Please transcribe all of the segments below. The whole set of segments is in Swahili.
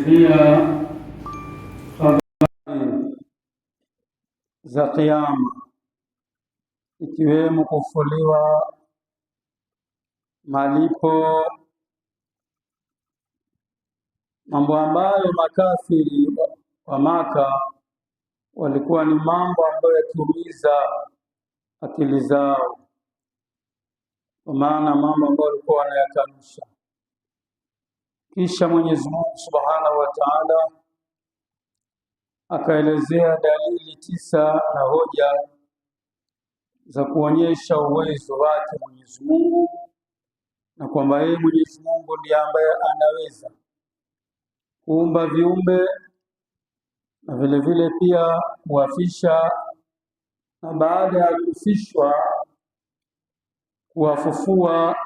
Pia habari za Kiyama, ikiwemo kufufuliwa, malipo, mambo ambayo makafiri wa Maka walikuwa ni mambo ambayo yakiumiza akili zao, kwa maana mambo ambayo walikuwa wanayakanusha. Kisha Mwenyezi Mungu Subhanahu wa Ta'ala akaelezea dalili 9 na hoja za kuonyesha uwezo wake Mwenyezi Mungu, na kwamba yeye Mwenyezi Mungu ndiye ambaye anaweza kuumba viumbe na vile vile pia kuwafisha, na baada ya kufishwa kuwafufua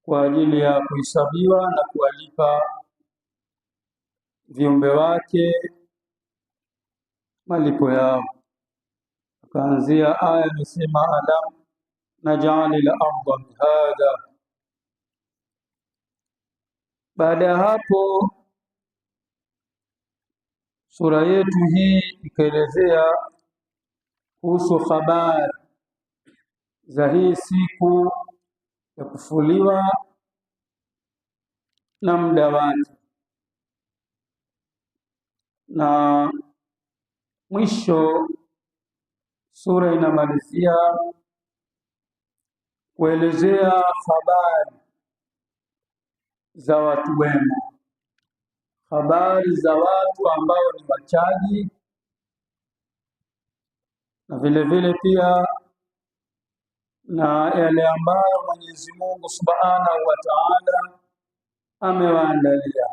kwa ajili ya kuhesabiwa na kuwalipa viumbe wake malipo yao. Akaanzia aya imesema, alam naj'alil arda mihada. Baada ya hapo sura yetu hii ikaelezea kuhusu habari za hii siku ya kufufuliwa na muda wake, na mwisho sura inamalizia kuelezea habari za watu wema, habari za watu ambao ni wachaji, na vile vile pia na yale ambayo Mwenyezi Mungu Subhanahu wa Ta'ala amewaandalia,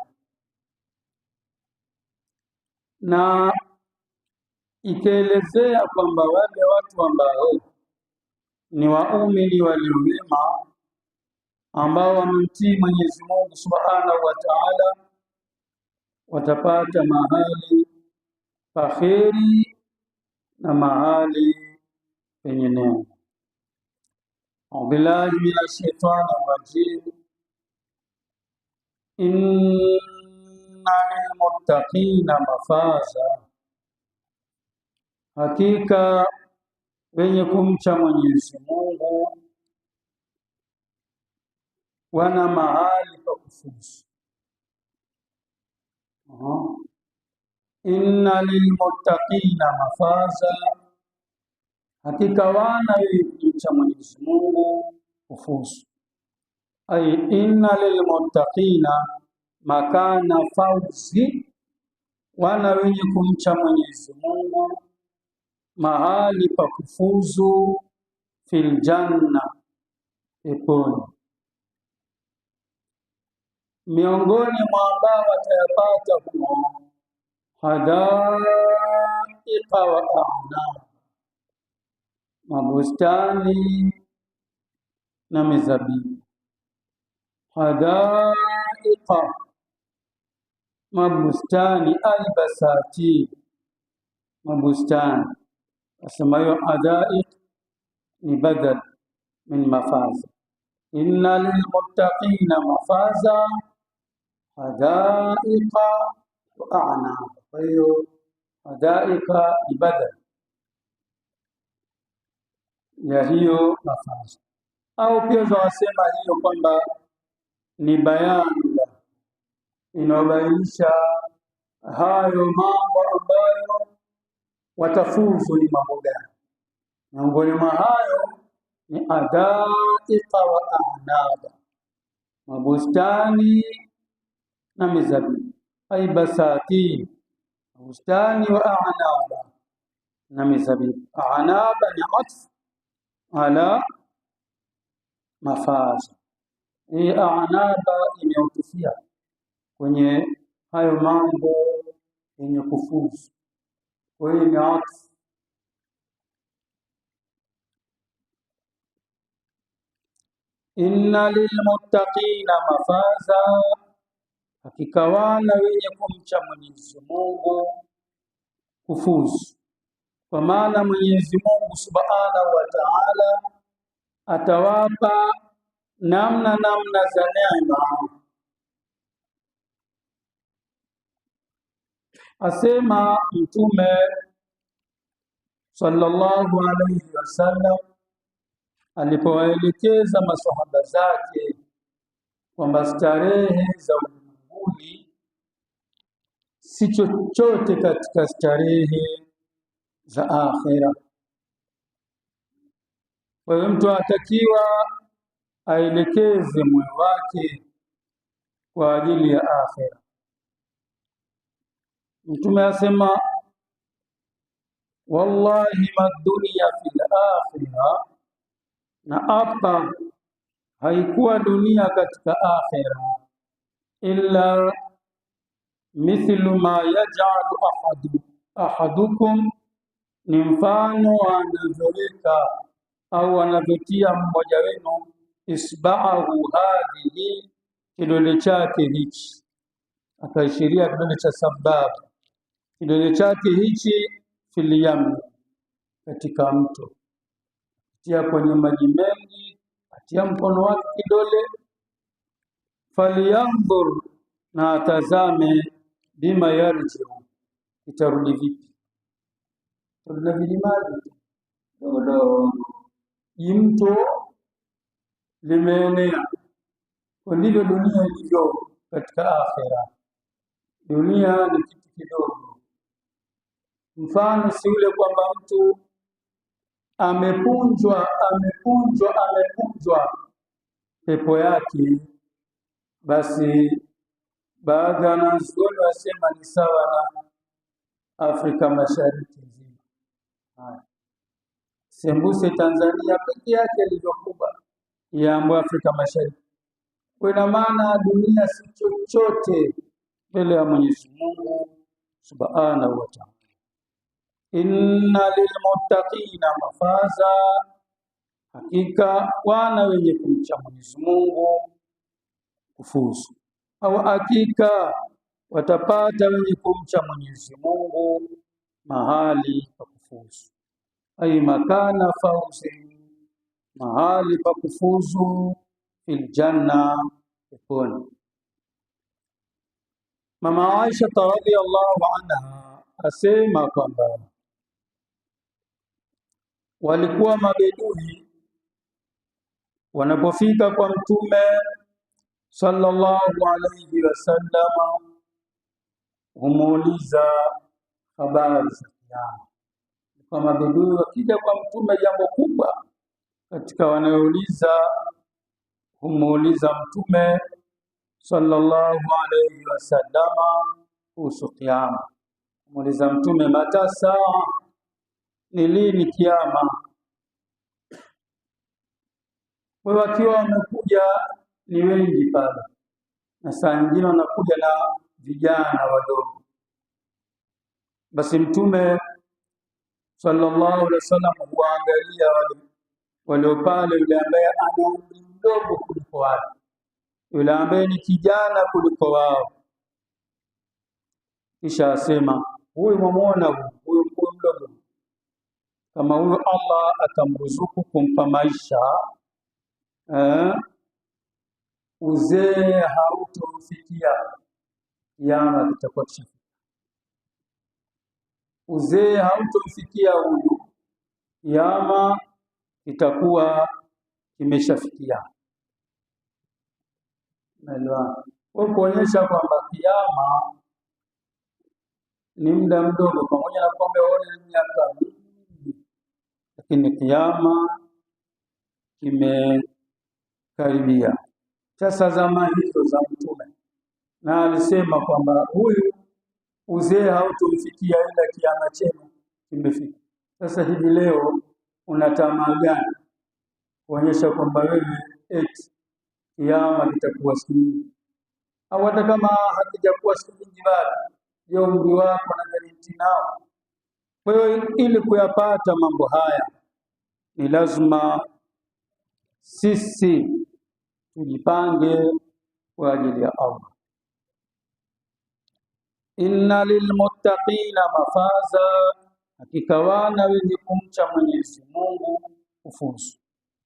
na ikaelezea kwamba wale watu ambao ni waumini waliowema ambao wamemtii Mwenyezi Mungu Subhanahu wa Ta'ala watapata mahali pa kheri na mahali penye neema. Billahi minash shaitani rajim. Inna lilmuttaqina mafaza, hakika wenye kumcha Mwenyezi Mungu wana mahali pa kufuzu. Inna lilmuttaqina mafaza, hakika wana wenye kumcha Mwenyezi Mungu kufuzu. Ay inna lilmuttaqina makana fauzi, wana wenye kumcha Mwenyezi Mungu mahali pa kufuzu, fil janna, peponi. Miongoni mwa ambao watayapata humo, hadaiqa wa a'nab, mabustani na mizabibu. Hadaiqa, mabustani, albasati, mabustani. Asema hiyo hadaiq ni badal min mafaza. Inna lilmuttaqina mafaza hadaiqa wa a'nab. Kwa hiyo hadaiqa ni badal ya hiyo mafaza, au pia wasema hiyo kwamba ni bayani inayobainisha hayo mambo ambayo watafuzu ni mambo gani. Miongoni mwa hayo ni hadaiqa wa a'nab, mabustani na mizabibu. Ay basati, bustani wa a'nab na mizabibu. A'nab ni atf ala mafaza. Hii a'nab imeutufia kwenye hayo mambo yenye kufuzu, kwa hiyo ni atf. Inna lilmuttaqina mafaza, hakika wana wenye kumcha Mwenyezi Mungu kufuzu. Kwa maana Mwenyezi Mungu Subhanahu wa Ta'ala atawapa namna za neema Asema Mtume sallallahu alayhi wasallam alipowaelekeza masahaba zake kwamba starehe za ulimwenguni si chochote katika starehe za akhera. Kwa hiyo mtu atakiwa aelekeze moyo wake kwa ajili ya akhera. Mtume asema wallahi ma dunya fil akhirah, na hapa haikuwa dunia katika akhera illa mithlu ma yaj'alu ahadukum, ni mfano anavyoweka au anavyotia mmoja wenu isba'ahu hadhihi, kidole chake hichi, akaishiria kidole cha sababa, kidole chake hichi fil yam, katika mto, tia kwenye maji mengi, atia mkono wake kidole, falyanzur, na atazame, bima yarji'u, itarudi vipi? Kuna vilimali dogo mto limeenea. Kwa ndivyo dunia ilivyo katika akhera. Dunia ni kitu kidogo. Mfano si ule kwamba mtu amepunjwa pepo yake, basi baadhi ya wanazuoni wasema ni sawa na Afrika Mashariki nzima. Sembuse Tanzania peke yake ilivyokuwa yaambo Afrika Mashariki. Kwa ina maana dunia si chochote mbele ya Mwenyezi Mungu Subhanahu wa Ta'ala. Inna lilmuttaqina mafaza, hakika wana wenye kumcha Mwenyezi Mungu kufuzu, au hakika watapata wenye kumcha Mwenyezi Mungu mahali pa kufuzu. Ay makana fawzi, mahali pa kufuzu, fil janna, peponi. Mama Aisha radhiyallahu anha asema kwamba walikuwa mabedui wanapofika kwa Mtume sallallahu alayhi wasallam humuuliza habari za kiyama. Kwa mabedui wakija kwa Mtume jambo kubwa katika wanayouliza, humuuliza Mtume sallallahu alayhi wasallam kuhusu kiyama. Humuuliza Mtume, mata saa, ni lini kiyama? Kwa wakiwa wamekuja ni wengi pale, na saa nyingine wanakuja na vijana wadogo, basi Mtume sallallahu alaihi wasallam huangalia wale pale, yule ambaye ana umri mdogo kuliko wao, yule ambaye ni kijana kuliko wao, kisha asema, huyu mwamuona huyu mdogo, kama huyu Allah atamruzuku kumpa maisha, uzee hautomfikia, kiyama kitakuwa kishafika. Uzee hautomfikia huyu, kiyama kitakuwa kimeshafikia. Naelewa. Kwa kuonyesha kwamba kiyama ni muda mdogo, pamoja na kwamba wale miaka mingi, lakini kiyama kimekaribia. Sasa zama hizo za Mtume, na alisema kwamba huyu uzee hautomfikia ila kiyama chenu kimefika. Sasa hivi leo una tamaa gani kuonyesha kwamba wewe eti kiyama kitakuwa siku nyingi, au hata kama hakijakuwa siku nyingi bado je, umri wako na garanti nao? Kwa hiyo ili kuyapata mambo haya ni lazima sisi tujipange kwa ajili ya Allah. Inna lilmuttaqina mafaza, hakika wana wenye kumcha Mwenyezi Mungu kufuzu.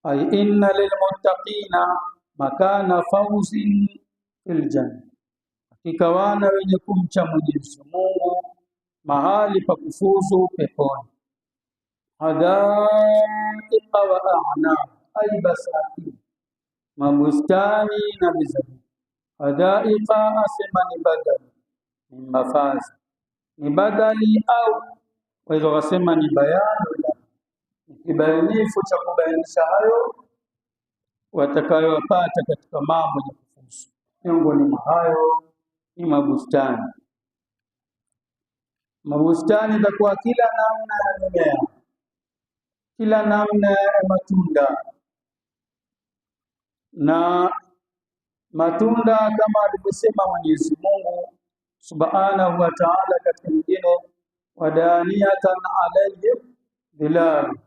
Ay inna lilmuttaqina makana fawzin fil janna, hakika wana wenye kumcha Mwenyezi Mungu mahali pa kufuzu peponi. Hadaiqa wa a'nab, ay basatin, mabustani na mizabibu. Hadaiqa asema ni badali, ni mafazi, ni badali au waweza kusema ni bayani, ni kibainifu cha kubainisha hayo watakayopata katika mambo ya kufuzu. Miongoni mwa hayo ni mabustani. Mabustani itakuwa kila namna ya mimea, kila namna ya matunda, na matunda kama alivyosema Mwenyezi Mungu Subhanahu wa Ta'ala katika nyingine, wadaniyatan alayhim dhilal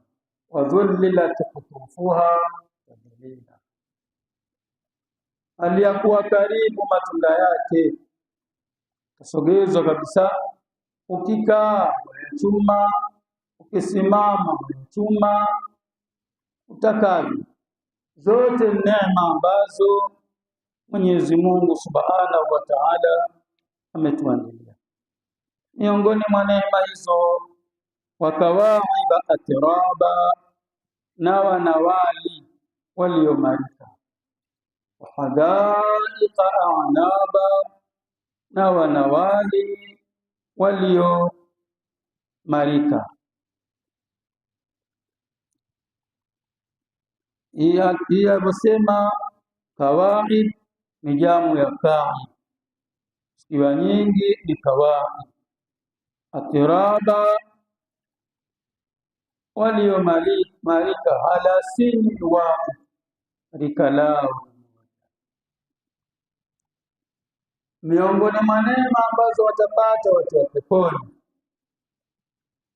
wa dhullilat qutufuha tadlila, aliyakuwa karibu matunda yake, kasogezwa kabisa. Ukikaa chuma, ukisimama chuma, utakavyo. Zote neema ambazo Mwenyezi Mungu Subhanahu wa Ta'ala ametuandalia. Miongoni mwa neema hizo, wakawaiba atraba, na wanawali waliomarika, wahadaiqa a'naba, na wanawali waliomarika. Hii alivyosema kawaid ni jamu ya kaid, siwa nyingi ni kawaid. Atiraba waliomarika ala sini wahid, rika lao. Miongoni mwa neema ambazo watapata watu wa peponi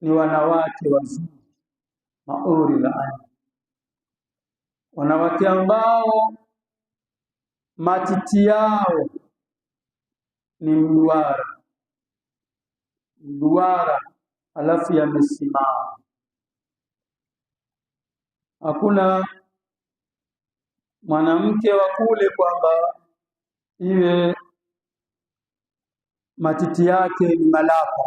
ni wanawake wazuri, mauri la aini, wanawake ambao matiti yao ni mduara, alafu yamesimama. Hakuna mwanamke wa kule kwamba iwe matiti yake ni malapa.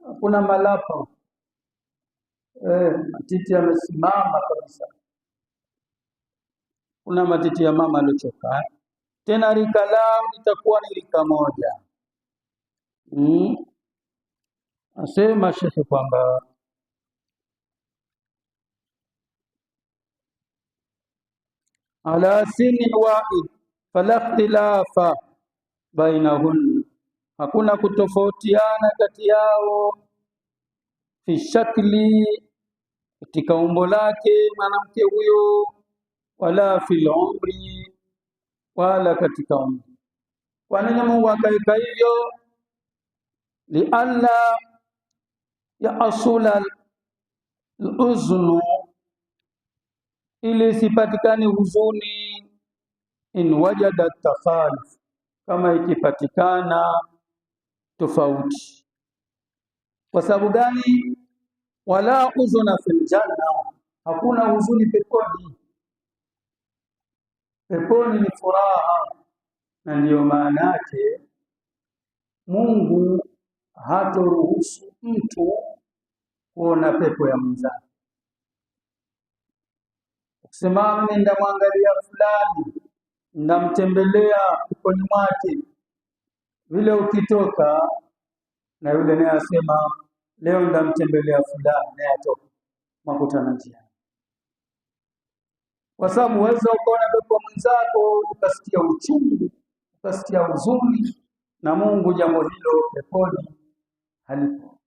Hakuna malapa, matiti yamesimama kabisa. Kuna matiti ya mama alichoka. Tena rika lao litakuwa ni rika moja. Asema shekhe kwamba ala sinin wahid fala ikhtilafa bainahun, hakuna kutofautiana kati yao. Fi shakli, katika umbo lake mwanamke huyo, wala fil umri, wala katika umri. Kwa nini Mungu akaika hivyo? Lialla yahsula al-uznu, ili sipatikane huzuni, in wajada takhaluf, kama ikipatikana tofauti. Kwa sababu gani? Wala uzuna fil janna, hakuna huzuni peponi. Peponi ni furaha, na ndiyo maana yake Mungu hatoruhusu mtu kuona pepo ya mwenzake. Ukisema mimi ndamwangalia fulani, ndamtembelea peponi mwake, vile ukitoka na yule naye asema leo ndamtembelea fulani, naye atoka, makutana njia. Kwa sababu uweza ukaona pepo mwenzako ukasikia uchungu, ukasikia huzuni, na Mungu jambo hilo peponi halipo.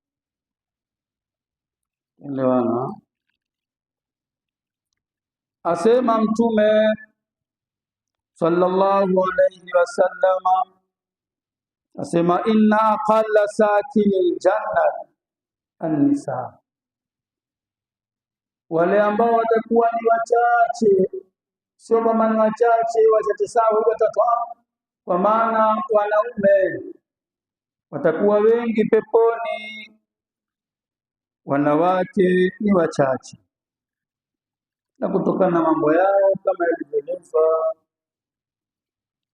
Elewana. Asema Mtume sallallahu alayhi wasallam, asema inna aqalla sakinil janna an-nisa, wale ambao watakuwa ni wachache, sio kama ni wachache sawa watatu, kwa maana wanaume watakuwa wengi peponi, wanawake ni wachache, na kutokana na mambo yao kama ilivyoelezwa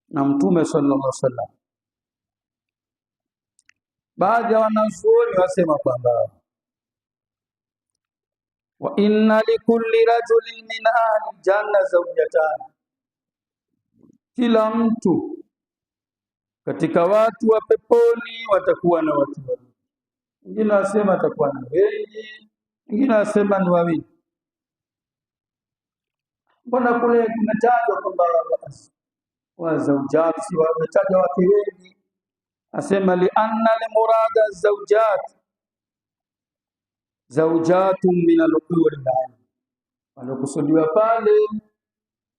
na Mtume sallallahu alaihi wasallam. baadhi ya wanazuoni wasema kwamba wa inna likulli rajulin min ahli janna zawjatan, kila mtu katika watu wa peponi watakuwa na watu wawili. Wengine wasema atakuwa na wengi, wengine wasema ni wawili. Mbona kule kumetajwa kwamba wa zawjati, wametaja watu wengi? Asema li anna li murada zawjatun min al-huri al-ain, walokusudiwa pale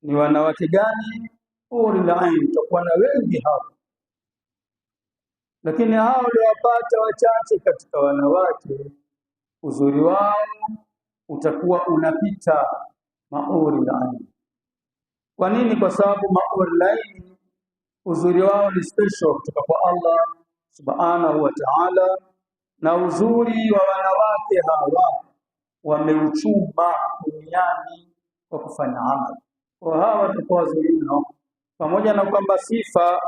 ni wanawake gani? Huri al-ain, tutakuwa na wengi hapo, lakini hao waliowapata wachache katika wanawake, uzuri wao utakuwa unapita mahuri al-ain. Kwa nini? Kwa sababu mahuri al-ain uzuri wao ni special kutoka kwa Allah subhanahu wa ta'ala, na uzuri wa wanawake hawa wameuchuma duniani kwa kufanya amali. Kwa hawa watakuwa wazuri mno, pamoja na kwamba sifa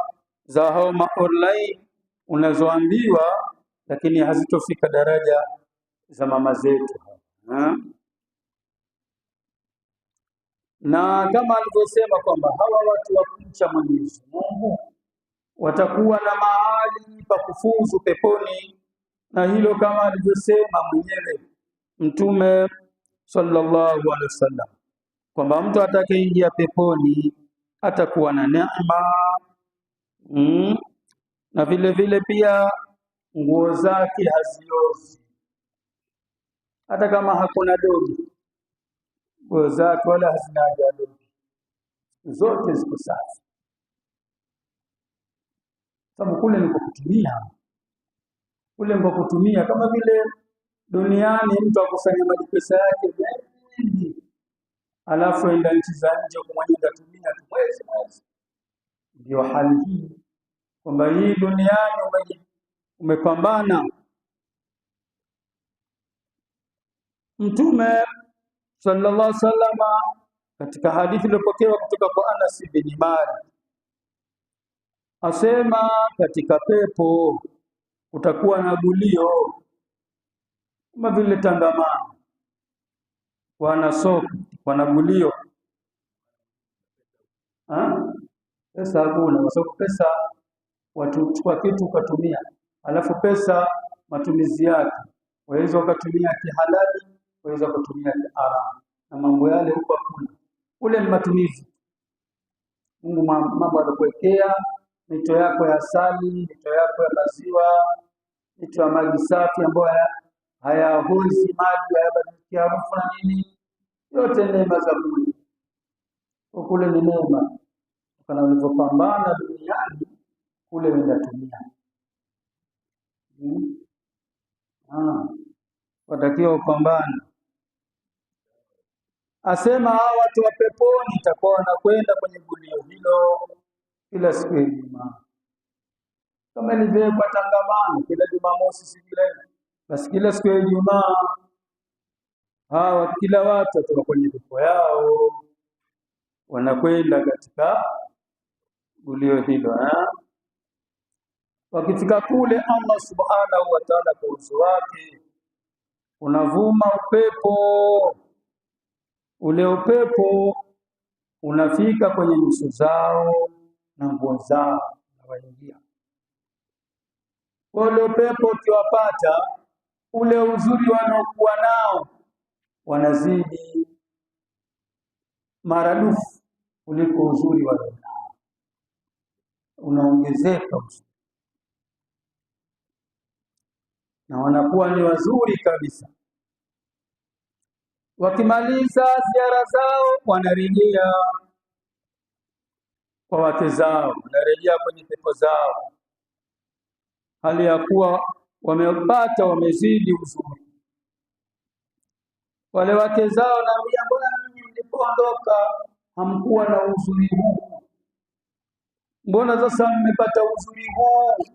za hao mahuri unazoambiwa, lakini hazitofika daraja za mama zetu. Na kama alivyosema kwamba hawa watu wa kumcha Mwenyezi Mungu watakuwa na mahali pa kufuzu peponi, na hilo kama alivyosema mwenyewe Mtume sallallahu alaihi wasallam kwamba mtu atakayeingia peponi atakuwa na neema, na vile vile pia nguo zake haziozi, hata kama hakuna dogi, nguo zake wala hazina dogi, zote ziko safi, sababu kule ni kutumia, kule ni kutumia. Kama vile duniani mtu akusanya pesa yake mengi, alafu enda nchi za nje kumwanyika tumia mwezi. Ndio hali hii, kwamba hii duniani umepambana. Mtume sallallahu alaihi wasallam katika hadithi iliyopokewa kutoka kwa Anas bin Malik asema, katika pepo utakuwa na gulio kama vile tangamano, wanasoko wanagulio. Pesa hakuna, kwa sababu pesa watu chukua kitu ukatumia, alafu pesa matumizi yake waweza ukatumia kihalali, waweza kutumia haramu, na mambo yale huko hakuna. Ule ni matumizi. Mungu mambo alokuwekea, mito yako ya asali, mito yako ya maziwa, mito ya maji safi ambayo hayahozi maji, hayabadiliki harufu na nini, yote neema za Mungu. Kule ni neema, kana ulivyopambana duniani kule unatumia. Watakiwa upambane. Asema hawa watu wa peponi itakuwa wanakwenda kwenye gulio hilo kila siku ya Ijumaa, kama ilivyokuwa tangamano kila Jumamosi sigileni, basi kila siku ya Ijumaa hawa kila watu watoka kwenye pepo yao wanakwenda katika gulio hilo. Wakifika kule, Allah subhanahu wa ta'ala kwa uwezo wake unavuma upepo. Ule upepo unafika kwenye nyuso zao na nguo zao, na waingia ule upepo. Ukiwapata ule uzuri wanaokuwa nao wanazidi maradufu kuliko uzuri walionao, unaongezeka uzuri, na wanakuwa ni wazuri kabisa. Wakimaliza ziara zao wanarejea kwa wake zao, wanarejea kwenye pepo zao, hali ya kuwa wamepata, wamezidi uzuri. Wale wake zao naambia, mbona mimi nilipoondoka hamkuwa na uzuri huu? Mbona sasa mmepata uzuri huu?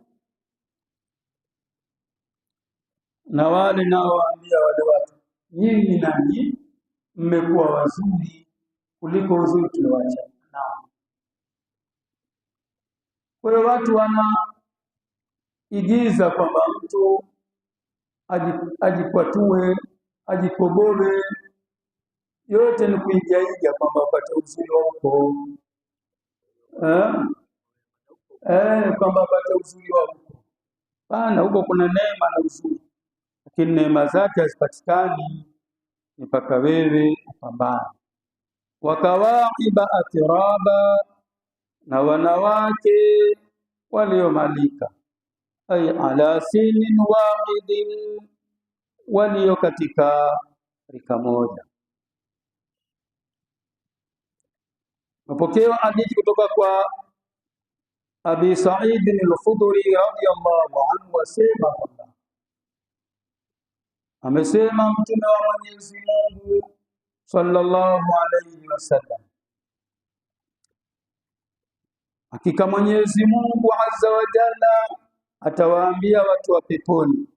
Na wale nao waambia wale watu, nyinyi nani mmekuwa wazuri kuliko uzuri tulioacha nao. Kwa hiyo watu igiza kwamba mtu ajikwatue, ajikoboe, yote ni kuigaiga kwamba apate uzuri wako, kwamba apate uzuri wako. Pana huko kuna neema na uzuri, lakini neema zake hazipatikani mpaka wewe upambane. Wakawaiba atiraba, na wanawake waliomalika, ay ala sinin wahidin, walio katika rika moja. Mapokewa hadithi kutoka kwa Abi Sa'id al-Khudri radhiyallahu anhu, amesema Mtume wa Mwenyezi Mungu sallallahu alayhi wasallam, hakika Mwenyezi Mungu azza wa jalla atawaambia watu wa peponi,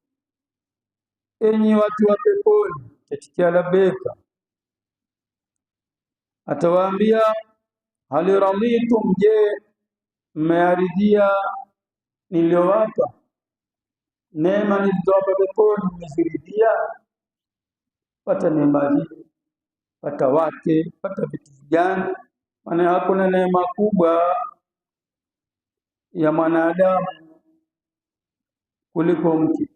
enyi watu wa peponi, katika labeka, atawaambia hal raditum, je, mmearidhia niliowapa neema nilizowapa peponi? Mmeziridhia? Pata neema hii, pata wake, pata vitu gani? Maana hakuna neema kubwa ya mwanadamu kuliko mke.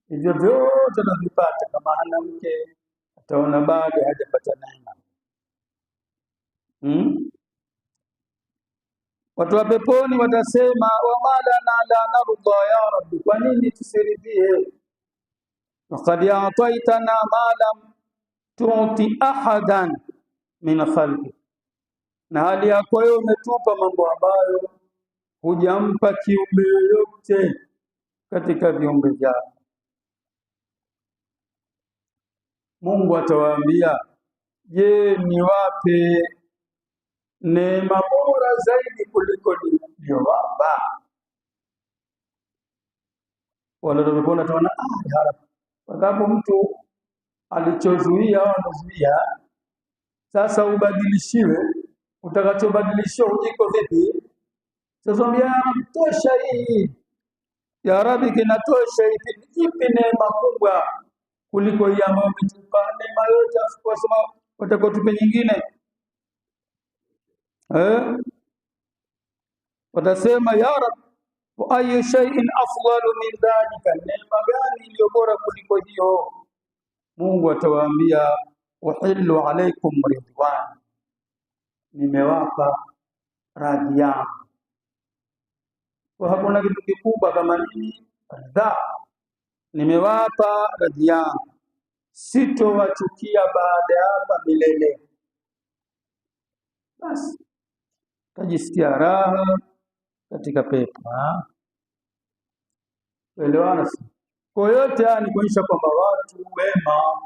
Hivyo vyote anavipata, kama hana mke ataona bado hajapata neema. Watu wa peponi watasema, wamalana la narda ya rabbi, kwa nini tusiridhie? Waqad a'taytana ma lam tu'ti ahadan min khalqi, na hali yako wewe umetupa mambo ambayo hujampa kiumbe yoyote katika viumbe vyako. Mungu atawaambia, je, niwape neema bora zaidi kuliko niliyowapa? Wale wanapoona tunaona haraka, kwa sababu mtu alichozuia au anazuia, sasa ubadilishiwe, utakachobadilishiwa ujiko vipi? Sasa mbia tosha hii ya Rabbi, kinatosha ipi neema kubwa kuliko hii ambayo umetupa? Neema yote kwa sababu utakotupe nyingine. Watasema ya Rabbi, wa ayu shay'in afdalu min dhalika, neema gani iliyo bora kuliko hiyo? Mungu atawaambia, uhillu alaykum ridwan, nimewapa radhi yangu. Kwa hakuna kitu kikubwa kama nini? Radha. Nimewapa radhi yangu, sitowachukia baada ya hapa milele. Basi tajisikia raha katika pepo. Elewana. Kwa yote haya ni kuonyesha kwamba watu wema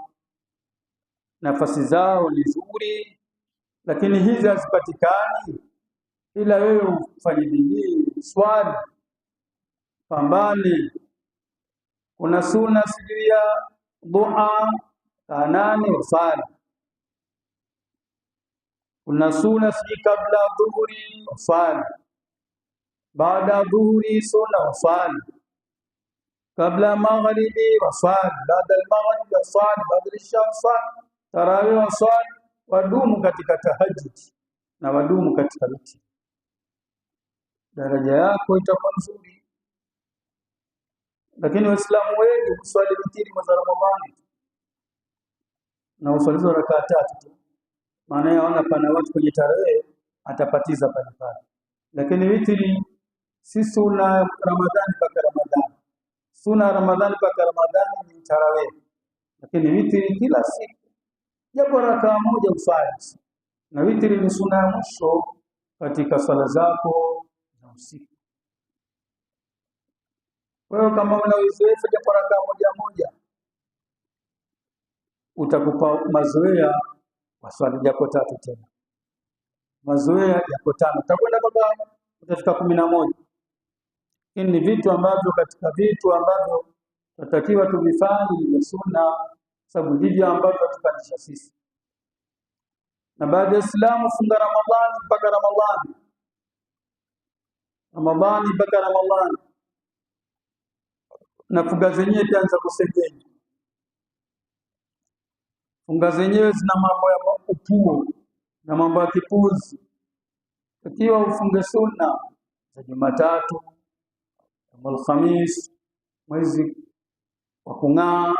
nafasi zao ni nzuri, lakini hizi hazipatikani ila wewe ufanye bidii, swali, pambane. Kuna sunna sijia duha saa 8 usali, kuna sunna siji kabla dhuhuri usali, baada dhuhuri sunna usali, kabla maghribi wasali, baada al-maghribi wasali, baada al-isha wasali, tarawih wasali. Wadumu katika tahajjud na wadumu katika witri, daraja yako itakuwa nzuri. Lakini Waislamu wengi huswali witri mwezi wa Ramadhani na uswalizo rakaa 3 tu, maana yaona pana watu kwenye tarehe atapatiza pale pale. Lakini witri si sunna Ramadhani mpaka Ramadhani. Sunna Ramadhani mpaka Ramadhani ni tarawih, lakini witri kila siku japo rakaa moja usali, na witri ni sunna ya mwisho katika sala zako za usiku. Wewe kama una uzoefu japo rakaa moja utakupa mazoea waswali japo 3 tena, mazoea japo 5, utakwenda mpaka utafika 11. Hii ni vitu ambavyo katika vitu ambavyo tunatakiwa tuvifanye ni sunna, sababu ndivyo ambavyo tupandisha sisi. Na baada ya Uislamu funga Ramadhani mpaka Ramadhani, Ramadhani mpaka Ramadhani, na funga zenyewe itaanza kusengenya. Funga zenyewe zina mambo ya upuo na mambo ya kipuzi. Ikiwa ufunge sunna za Jumatatu, Alhamisi, mwezi wa kung'aa,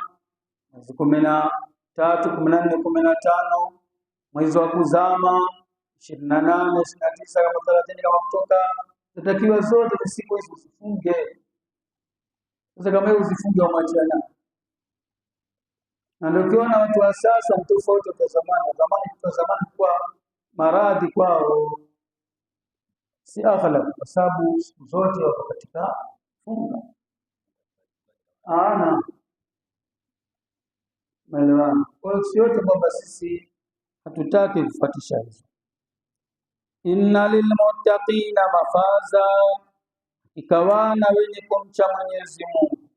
mwezi 13, 14, 15, mwezi wa kuzama 28, 29 kama 30 kama kutoka, tutakiwa zote siku hizo usifunge. Sasa kama hiyo usifunge umachana. Na ndio ukiona watu wa sasa ni tofauti na zamani. Zamani kwa maradhi kwao si aghlab, kwa sababu siku zote wako katika funga. Maelewano. Kwa hiyo yote kwamba sisi hatutaki kufuatisha hizo. Inna lilmuttaqina mafaza, ikawana wenye kumcha Mwenyezi Mungu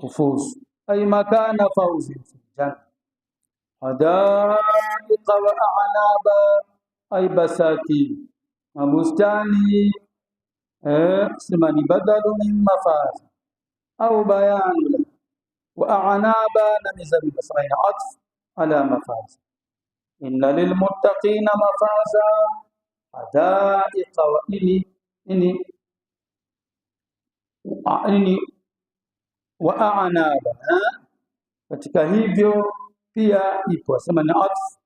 kufuzu. Ay makana fauzi fi janna hadaiqa wa a'naba, ay basati mabustani simani badalu min mafaza au bayanu wa a'naba na mizabibu saina atf ala mafaza. Inna lilmuttaqina mafaza hadaiqa wa wa a'naba. Katika hivyo pia ipo sema ni atf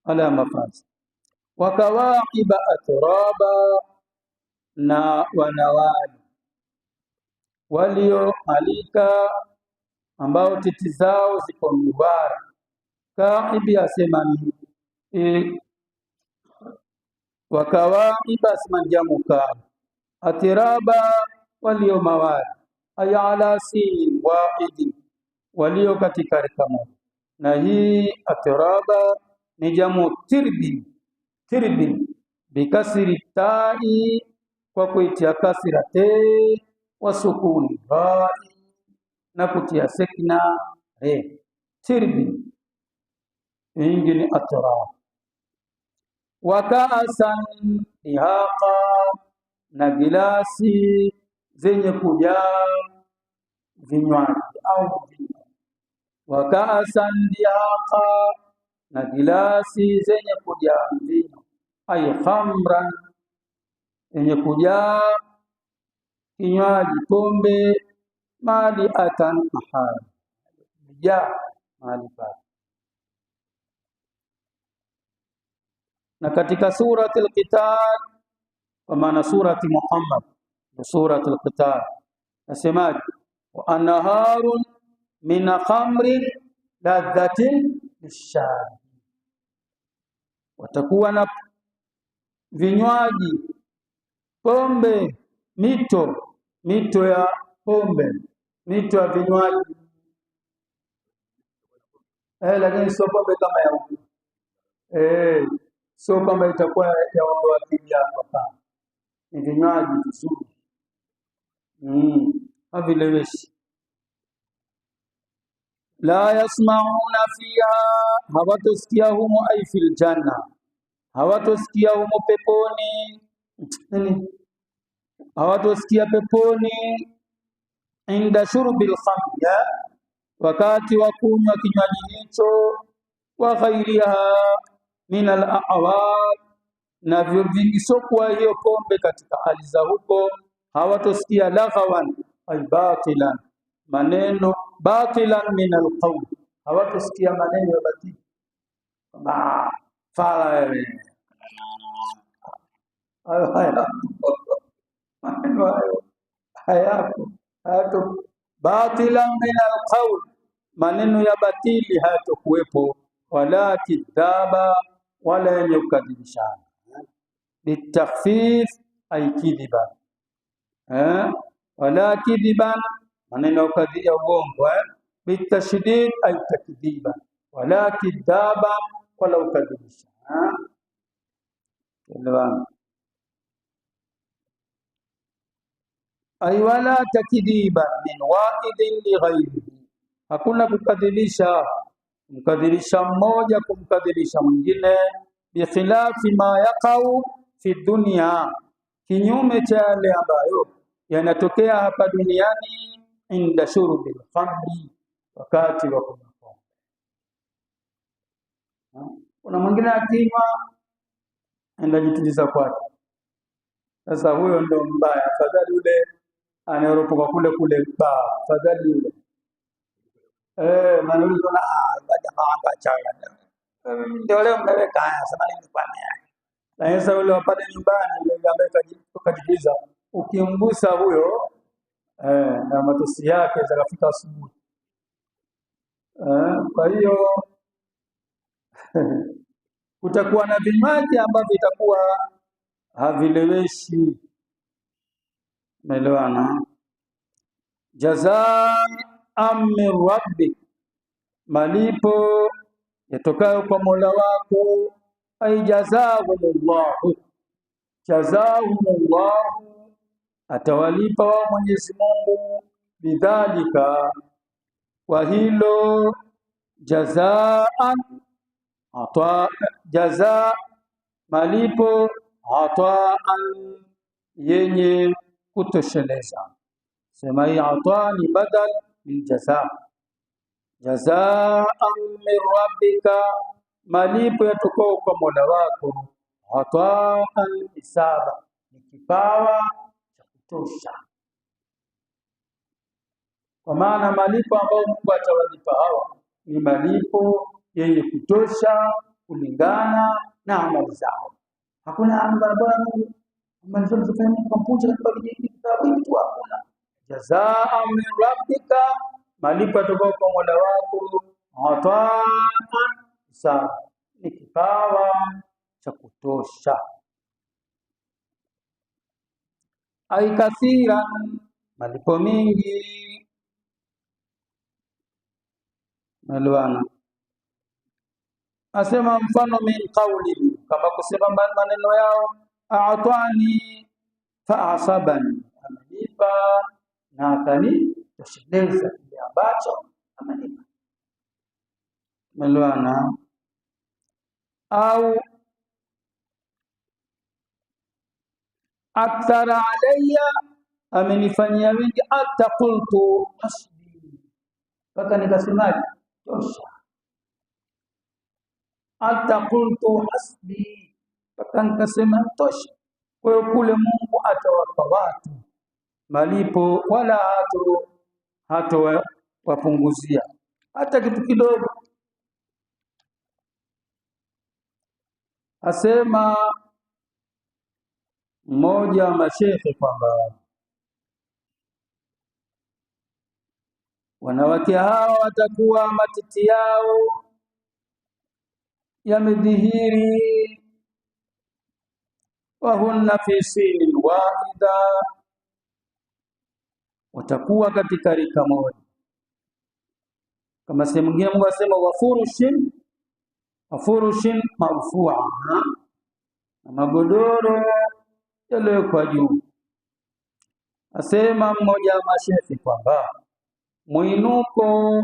ala mafaza. Wa kawaiba atraba, na wanawali walioalika ambao titi zao ziko mubara. Kaibi asema ni wakawaiba asema jamuka, atiraba walio mawali, aya ala sini wahidi walio katika rika moja. Na hii atiraba ni jamu tirbi bikasiri tai, kwa kuitia kasira te, wa sukuni rai, na kutia sekna re. Tirbi ingine atiraba. Wa kaasan dihaqa, na gilasi zenye kujaa vinywaji au vino. Wa kaasan dihaqa, na gilasi zenye kujaa vino. Ay khamran, yenye kujaa kinywaji pombe. Mali atan mahali ja mahali pa. Na katika surati al-Qital, kwa maana surati Muhammad na surati al-Qital, nasemaje? Wa anharun min khamrin ladhatin lishari, watakuwa na vinywaji pombe, mito ya pombe, mito ya vinywaji. Lakini sio pombe kama ya huko. Sio kama itakuwa ya wao wa kibia hapa. Ni vinywaji vizuri. Havileweshi. La yasma'una fiha, hawatosikia humo ay fil janna, hawatosikia humo peponi. Hawatosikia peponi inda shurbil khamr, wakati wa kunywa kinywaji hicho. Wa ghairiha min al-a'wad, na vingi sokuwa hiyo pombe katika hali za huko. Hawatosikia laghawan ay batilan, maneno batilan min al-qawl, hawatosikia maneno ya batili fala hayato batilan min al-qawl, maneno ya batili hayatokuwepo. Wala kidhaba, wala yenye kukadhibishana. Bitakhfif ay kidhiban, wala kidhiban, maneno ya uongo. Bitashdid ay takdhiban, wala kidhaba, wala ukadhibishana. Ay wala takdhiban min wa'idin li ghayrihi, hakuna kukadhibisha mkadhirisha mmoja kumkadhirisha mwingine. Bikhilafi ma yaqau fi dunya, kinyume cha yale ambayo yanatokea hapa duniani. inda shurbi al-khamri, wakati wa kunywa pombe. Kuna mwingine akinywa enda jituliza kwake. Sasa huyo ndio mbaya. Afadhali yule anayeropoka kule baa, afadhali yule maana yule kuna baada maanga changa ndio leo mmeweka haya sema nini kwa nini. Na sasa yule wapale nyumbani yule ambaye kajituliza, ukimgusa huyo na matusi yake zakafika asubuhi. Kwa hiyo kutakuwa na vinywaji ambavyo vitakuwa havileweshi. Umeelewana? Jazaa min rabbik, malipo yatokayo kwa Mola wako. Ay jazaahumullahu, jazaahumullahu, atawalipa wao Mwenyezi Mungu bidhalika, kwa hilo. Jazaan ata, jazaa malipo, ataan yenye kutosheleza. Sema hii ataa ni badal min jazaa. Jazaan min rabbika, malipo yatokao kwa Mola wako. Ataan hisaba, ni kipawa cha kutosha. Kwa maana malipo ambayo Mungu atawalipa hawa ni malipo yenye kutosha kulingana na amali zao. Hakuna barabara Mungu amalizo kufanya komputa kwa kitabu tu, hakuna. Jazaa min rabbika, malipo yatokao kwa Mola wako. Ataan hisaba, ni kipawa cha kutosha. Ai kathiran, malipo mingi. Malwana asema mfano min qawli, kama kusema maneno yao, a'tani fa asabani, amenipa na akanitosheleza kile ambacho amenipa. Malwana au akthara alayya, amenifanyia wingi. Hata qultu hasbi, mpaka nikasemaje tosha. Hata qultu hasbi, mpaka nikasema tosha. Kwa hiyo kule Mungu atawapa watu malipo, wala hato wapunguzia hata kitu kidogo. Asema mmoja wa mashehe kwamba wanawake hawa watakuwa matiti yao yamedhihiri, wahunna fi sinin wahida, watakuwa katika rika moja. Kama sehemu nyingine Mungu asema wafurushin marfua, na magodoro yaliyowekwa juu. Asema mmoja wa mashehe kwamba mwinuko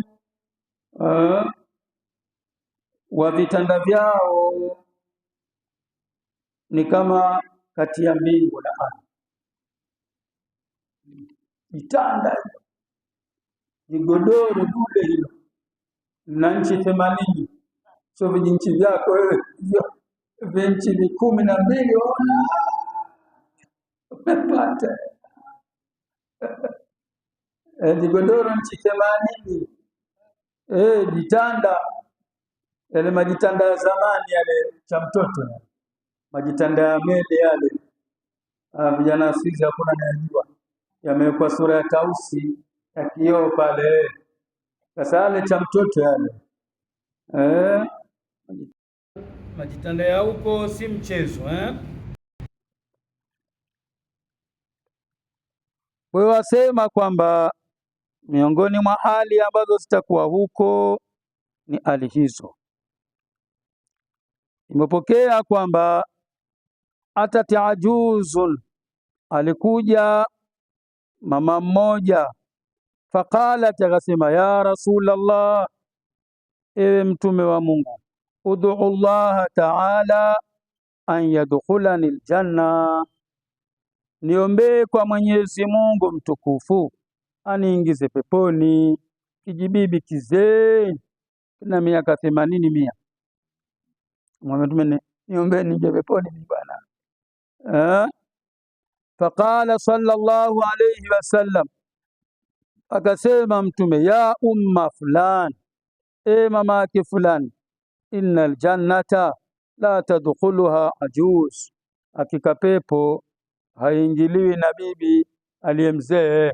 wa vitanda vyao ni kama kati ya mbingu na ardhi. Vitanda ni godoro dule hilo na nchi 80, sio vijinchi vyako wewe, vinchi 12 ona umepata. Ni godoro nchi 80. Vitanda yale majitanda ya zamani yale cha mtoto, majitanda ya mede yale, vijana sisi hakuna anayejua, yamewekwa sura ya tausi ya kioo pale. Sasa yale cha mtoto yale, majitanda ya huko si mchezo. Wewe wasema kwamba miongoni mwa hali ambazo zitakuwa huko ni hali hizo. Imepokea kwamba atatiajuzun, alikuja mama mmoja, faqalat, akasema ya Rasulullah, ewe mtume wa Mungu, ud'u Allah ta'ala an yadkhulani aljanna, niombee kwa Mwenyezi Mungu mtukufu aniingize peponi. Kijibibi kizee na miaka 80 100. Mtume niombe nije peponi bwana. Faqala sallallahu alayhi wasallam, akasema Mtume, ya umma fulan, mama yake fulani, innal jannata la tadkhuluha ajuz, hakika pepo haingiliwi na bibi aliyemzee.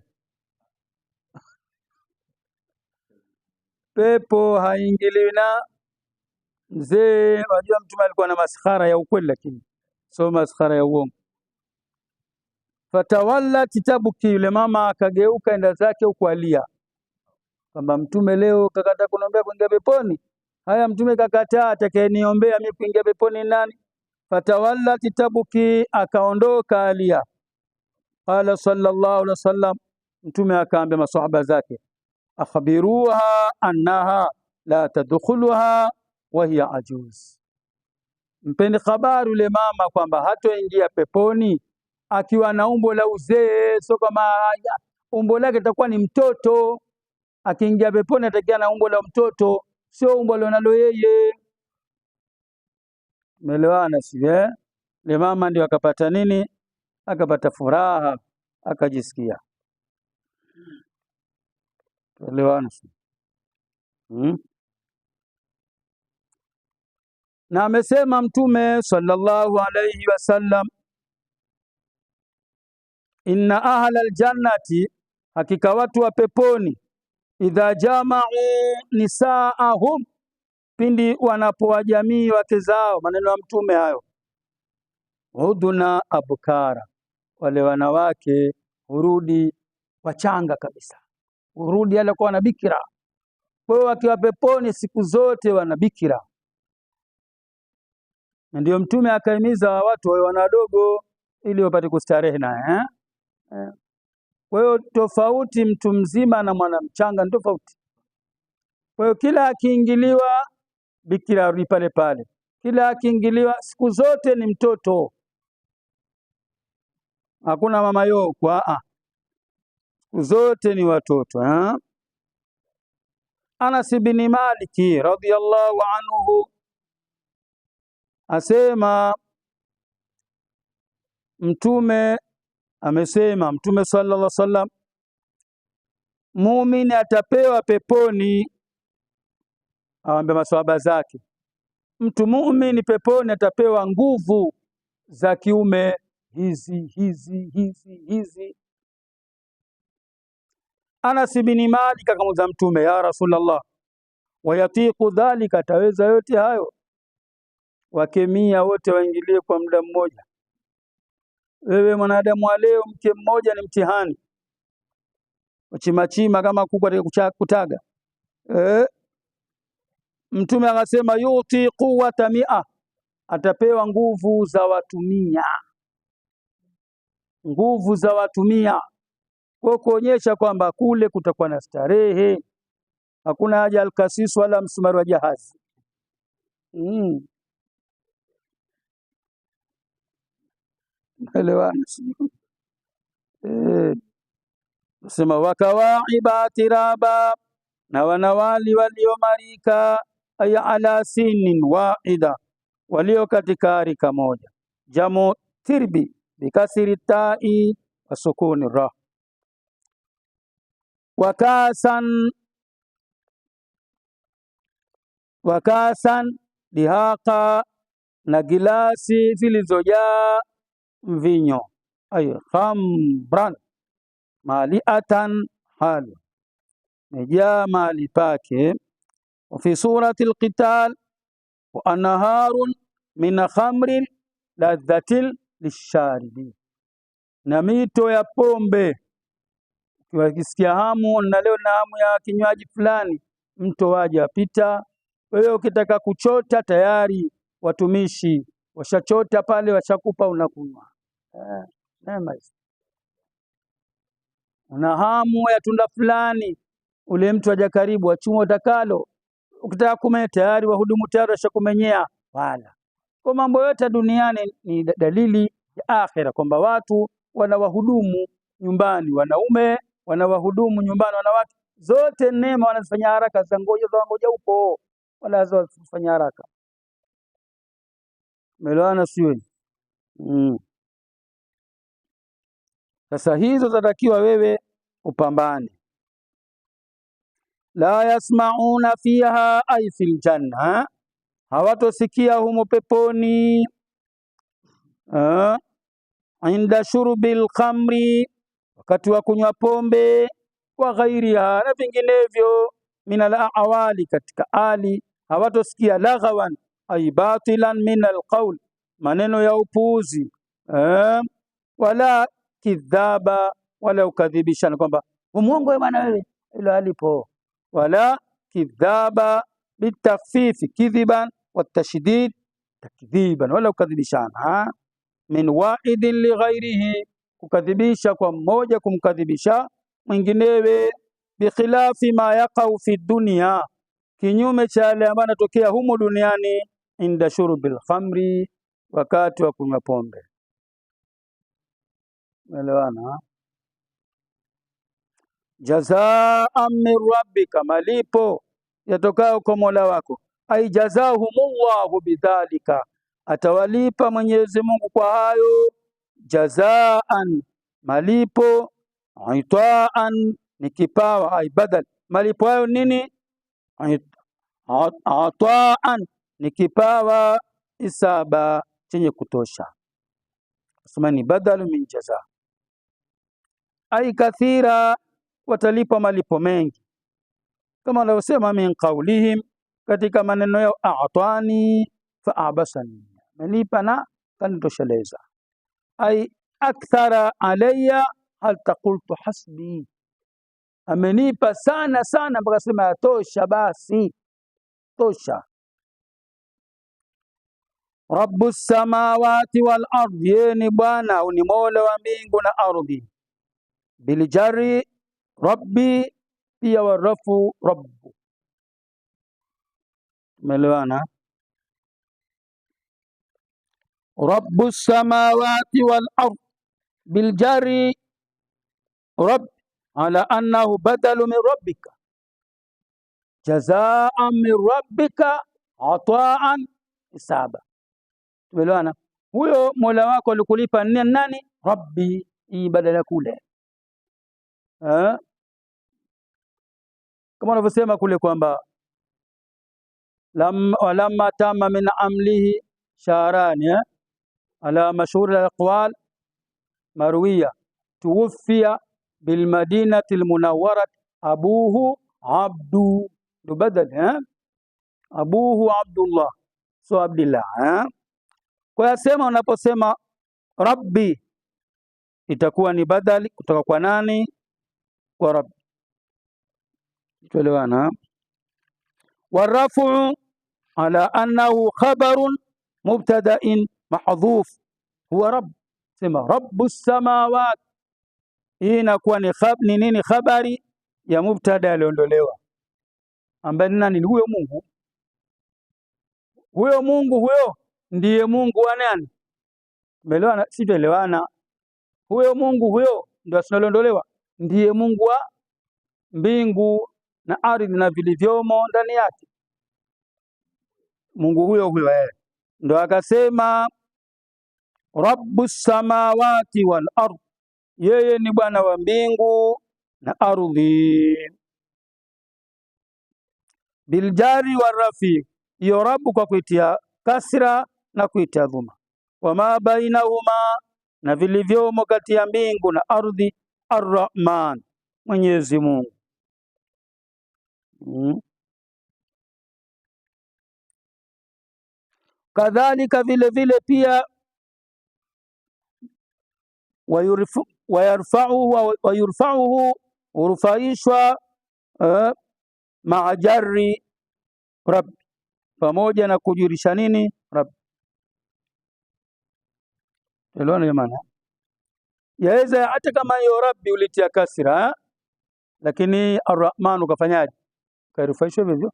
Pepo haingiliwi na mzee. Wajua Mtume alikuwa na maskhara ya ukweli, lakini sio maskhara ya uongo. Fatawalla kitabuki, yule mama akageuka enda zake ukwalia, kwamba Mtume leo kakata kuniombea kuingia peponi. Haya, Mtume kakataa, atakayeniombea mimi kuingia peponi nani? Fatawalla kitabuki, akaondoka alia. Qala sallallahu alaihi wasallam, Mtume akaambia maswahaba zake, akhbiruha annaha la tadkhuluha wa hiya ajuz, mpeni habari yule mama kwamba hatoingia peponi akiwa na umbo la uzee. So kama umbo lake litakuwa ni mtoto, akiingia peponi atakia na umbo la mtoto, sio umbo alionalo yeye. Umeelewana si le mama ndio akapata nini? Akapata furaha, akajisikia. Umeelewana si? Na amesema Mtume sallallahu alayhi wasallam, inna ahla aljannati, hakika watu wa peponi, idha jama'u nisaahum, pindi wanapowajamii wake zao. Maneno ya Mtume hayo. Huduna abukara, wale wanawake hurudi wachanga kabisa, hurudi alikuwa wana bikira. Kwa hiyo wakiwa peponi siku zote wana bikira. Ndio Mtume akaimiza watu wawe wanadogo ili wapate kustarehe naye. Kwa hiyo tofauti mtu mzima na mwanamchanga ni tofauti. Kwa hiyo kila akiingiliwa bikira arudi pale pale, kila akiingiliwa siku zote ni mtoto, hakuna mama yo kwa siku zote ni watoto. Anas ibn Malik radhiyallahu anhu asema Mtume amesema, Mtume sallallahu alaihi wasallam, muumini atapewa peponi. Awaambia maswahaba zake, mtu muumini peponi atapewa nguvu za kiume hizi. Anas ibn Malik akamuuliza Mtume, ya Rasulullah, wayatiku dhalika, ataweza yote hayo? Wakemia wote waingilie kwa muda mmoja. Wewe mwanadamu wa leo, mke mmoja ni mtihani, chimachima kama kuku kutaga. Mtume akasema yuti quwwata 100, atapewa nguvu za watu 100, nguvu za watu 100, kwa kuonyesha kwamba kule kutakuwa na starehe, hakuna haja alkasisu wala msumari wa jahazi. Elewana sema wakawaiba tiraba, na wanawali waliomarika, aya ala sinin waida, walio katika rika moja. Jamu tirbi bikasiri tai wa sukuni ra. Wakasan dihaqa, na gilasi zilizojaa mvinyo. Ayo khamran maliatan, hal mejaa mali pake. Fi surati alqital, wa anharun min khamrin ladhatil lisharibin, na mito ya pombe. Ukisikia hamu na leo na hamu ya kinywaji fulani, mto waje apita. Wewe ukitaka kuchota tayari watumishi washachota pale, washakupa unakunywa. Neema hizo. Una hamu ya tunda fulani, ule mtu aja karibu, achuma utakalo. Ukitaka kumenya tayari wahudumu tayari washakumenyea wala. Kwa mambo yote duniani ni dalili ya akhera, kwamba watu wana wahudumu nyumbani, wanaume wanawahudumu nyumbani, wanawake zote neema wanazifanya haraka, za ngoja huko, wala hazifanya haraka. Umeelewana sio? Sasa hizo zatakiwa wewe upambane. La yasmauna fiha ay fil janna, hawatosikia humo peponi inda shurbil khamri, wakati wa kunywa pombe, wa ghairiha, na vinginevyo, min al-awali, katika ali. Hawatosikia laghawan ay batilan min al-qawl, maneno ya upuuzi, wala kidhaba, wala ukadhibishana kwamba umuongo bwana wewe, ilo alipo, wala kidhaba bitakhfifi kidhiban watashdid takdhiban, wala ukadhibishana min wa'idin li ghairihi, kukadhibisha kwa mmoja kumkadhibisha mwinginewe, bikhilafi ma yaqau fi dunya, kinyume cha yale ambayo yanatokea humo duniani, inda shurbil khamri, wakati wa kunywa pombe. Elewana. Jazaan min rabbika, malipo yatokao kwa Mola wako, ai jazahumullahu bidhalika, atawalipa Mwenyezi Mungu kwa hayo. Jazaan, malipo. Aitaan, ni kipawa, ai badal, malipo hayo nini? Ataan, ni kipawa, isaba, chenye kutosha. Sema ni badal min jaza, ai kathira, watalipa malipo mengi, kama wanavyosema min qaulihim, katika maneno yao, a'tani fa abasani, malipa na kanitosheleza. Ai akthara alayya hal taqultu hasbi, amenipa sana sana mpaka sema yatosha, basi tosha. Rabbus samawati wal ardi, yeye ni Bwana au ni Mola wa mbingu na ardhi. Biljari rabbi, pia warafu rabbu. Umeelewana? Rabbus samawati wal ardi biljari rabb, ala annahu badalu min rabbika, jazaan min rabbika, ataan hisaba. Umeelewana? Huyo Mola wako alikulipa nani? Rabbi, hii badala kule, kama wanavyosema kule kwamba lamma tama min amlihi shahrani, ala mashhur al-aqwal marwiya, tuwfiya bil madinati al-munawwarat abuhu abdu, ndo badal, abuhu Abdullah, so Abdillah. Kwa sema unaposema rabbi itakuwa ni badali kutoka kwa nani? Kwa rabbi. Tuelewana? Warafu ala annahu khabarun mubtada'in mahdhuf, huwa rabb. Sema rabbus samawat, hii inakuwa ni nini? Khabari ya mubtada aliondolewa, ambaye nani? Huyo Mungu. Huyo Mungu huyo ndiye Mungu wa nani? Umeelewana? Si tuelewana? Huyo Mungu huyo ndio asinalondolewa, ndiye Mungu wa mbingu na ardhi na vilivyomo ndani yake. Mungu huyo ndo akasema Rabbus samawati wal ard, yeye ni Bwana wa mbingu na ardhi. Biljari warafi, hiyo Rabbu kwa kuitia kasra na kuitia dhuma. Wama bainahuma, na vilivyomo kati ya mbingu na ardhi. Arrahman, Mwenyezi Mungu. Kadhalika vile vile pia wayurfa'uhu, urufaishwa maajari Rabb, pamoja na kujurisha nini? Rabb. Elewana jamani, yaweza hata kama hiyo Rabbi ulitia kasra, lakini Arrahman ukafanyaje? Kairufaishwa hivyo.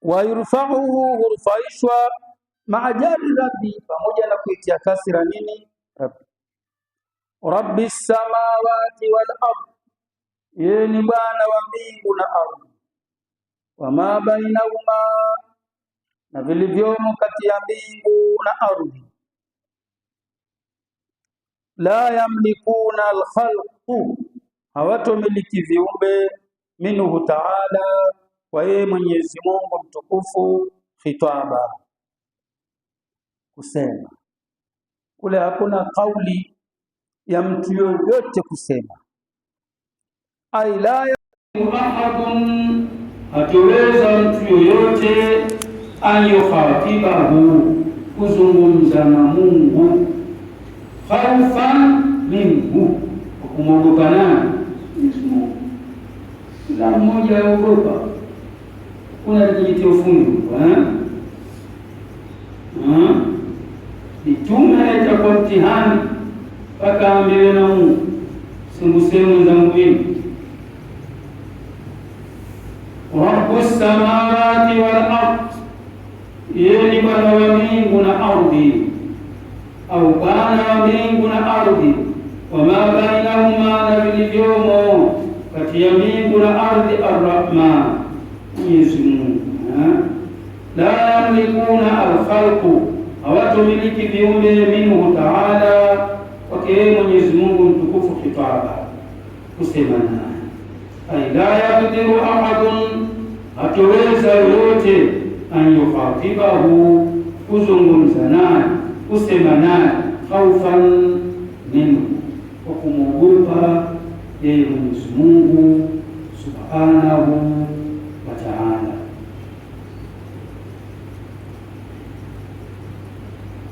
Wayurfa'uhu, urufaishwa maajari rabbi, pamoja na kuitia kasira nini rabbi. Rabbi samawati wal ard, yeye ni bwana wa mbingu na ardhi. Wama bainahuma, na vilivyomo kati ya mbingu na ardhi. La yamlikuna alkhalqu, hawatomiliki viumbe, minhu taala, kwa yeye Mwenyezi Mungu mtukufu. Khitaba, kusema kule, hakuna kauli ya mtu yoyote kusema. Ai la ahadun, hatuweza mtu yoyote an yukhatibahu, kuzungumza na Mungu, khaufan minhu, kumwogopa nani? Kila mmoja aogopa. Kuna kijitia ufundi mitume itakuwa mtihani mpaka ambiwe na Mungu, sembuse mwenzangu mimi. Rabbus samawati wal ard, yeye ni bwana wa mbingu na ardhi, au bwana wa mbingu na ardhi. Wama bainahuma, na vilivyomo kati ya mbingu na ardhi. Arrahman, Mwenyezi Mungu. La yamlikuna alkhalqu, hawatomiliki viumbe, minhu taala, kwake Mwenyezi Mungu mtukufu. Khitaba, kusema naye. Ai la yaqdiru ahadun, hatoweza yoyote, an yukhatibahu, kuzungumza naye, kusema naye, khaufan minhu, kwa kumwogopa yeye Mwenyezi Mungu subhanahu wa ta'ala.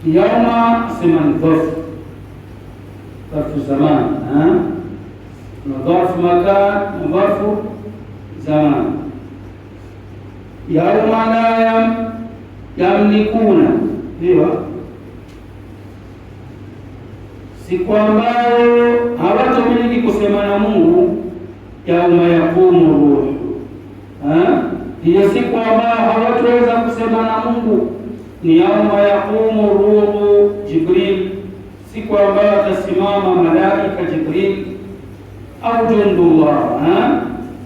Yauma sema ni dharfu zaman, na dharfu makan, na dharfu zaman. Yauma la yamlikuna, ndio siku ambayo hawatomiliki kusema na Mungu. Yauma yaqumu ruhu, hiyo siku ambayo hawataweza kusema na Mungu ni yauma yaqumu ruhu Jibril, siku ambayo atasimama malaika Jibril, au jundullah,